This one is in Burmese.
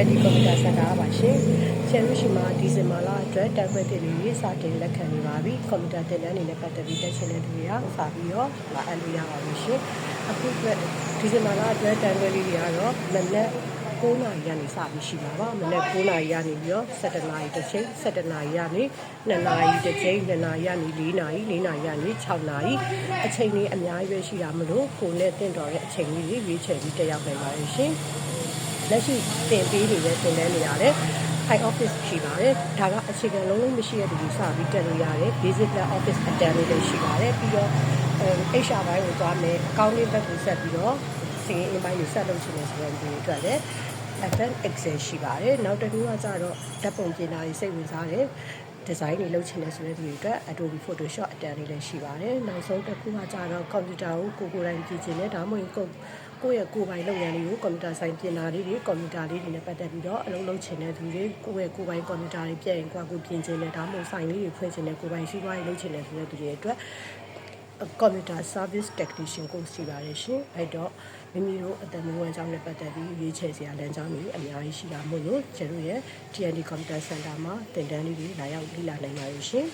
TND ကွန်ပျူတာစင်တာပါရှင်။ကျန်လို့ရှိမှဒီဇင်ဘာလအတွက်တက်ခွင့်တင်ပြီးစတင်လက်ခံနေပါပြီ။ကွန်ပျူတာသင်တန်းတွေနဲ့ပတ်သက်ပြီးတက်ချင်တဲ့သူတွေကစပြီးတော့လာအပ်လို့ရပါပြီရှင်။အခုအတွက်ဒီဇင်ဘာလအတွက်တက်ခွင့်လေးတွေကတော့မနက်9နာရီကနေစပြီးရှိမှာပါ။မနက်9နာရီကနေပြီးတော့17နာရီတစ်ချိန်17နာရီကနေ2နာရီတစ်ချိန်2နာရီကနေ4နာရီ4နာရီကနေ6နာရီအချိန်လေးအများကြီးပဲရှိတာမလို့ကိုယ်နဲ့တင့်တော်တဲ့အချိန်လေးတွေရွေးချယ်ပြီးတက်ရောက်နိုင်ပါလိမ့်ရှင်။လက်ရှိတင်ပေးနေတဲ့သင်တန်းတွေရတယ် high office ရှိပါတယ်ဒါကအခြေခံလုံးလုံးမရှိတဲ့သူတွေစပြီးတက်လို့ရတယ် basic office အတန်းလေးတွေရှိပါတယ်ပြီးတော့HR ဘိုင်းကိုသွားမယ် accounting ဘက်ကိုဆက်ပြီးတော့စီးရင်အပိုင်းကိုဆက်လုပ်ချင်တယ်ဆိုတဲ့ဒီအတွက်လည်း advanced excel ရှိပါတယ်နောက်တစ်ခုကကြတော့ဓာတ်ပုံပြင်တာတွေစိတ်ဝင်စားတယ်ဒီဇိုင်းတွေလုပ်ချင်တယ်ဆိုတဲ့သူတွေအတွက် Adobe Photoshop အတန်းလေးလည်းရှိပါတယ်နောက်ဆုံးတစ်ခုကကြတော့ကွန်ပျူတာကိုကိုယ်တိုင်ပြင်ချင်တယ်ဒါမှမဟုတ်ကိုယ့်ရဲ့ကိုယ်ပိုင်လုပ်ငန်းလေးကိုကွန်ပျူတာဆိုင်ပြင်တာလေးတွေကွန်ပျူတာလေးတွေနဲ့ပတ်သက်ပြီးတော့အလုပ်လုပ်ချင်တဲ့သူတွေကိုယ့်ရဲ့ကိုယ်ပိုင်ကွန်ပျူတာတွေပြည့်ရင်ကိုယ်ပြင်ချင်တယ်ဒါမှမဟုတ်ဆိုင်လေးတွေဖွင့်ချင်တယ်ကိုယ်ပိုင်စီးပွားရေးလုပ်ချင်တယ်ဆိုတဲ့သူတွေအတွက်Computer Service Technician ကိုရှိပါတယ်ရှင်အဲ့တော့မိမိတို့အတမွေးကြောင်းနဲ့ပတ်သက်ပြီးရွေးချယ်စရာလမ်းကြောင်းတွေအများကြီးရှိတာမို့လို့ကျတို့ရဲ့ TND Computer Center မှာသင်တန်းလေးတွေလာရောက်လေ့လာနိုင်ပါရရှင်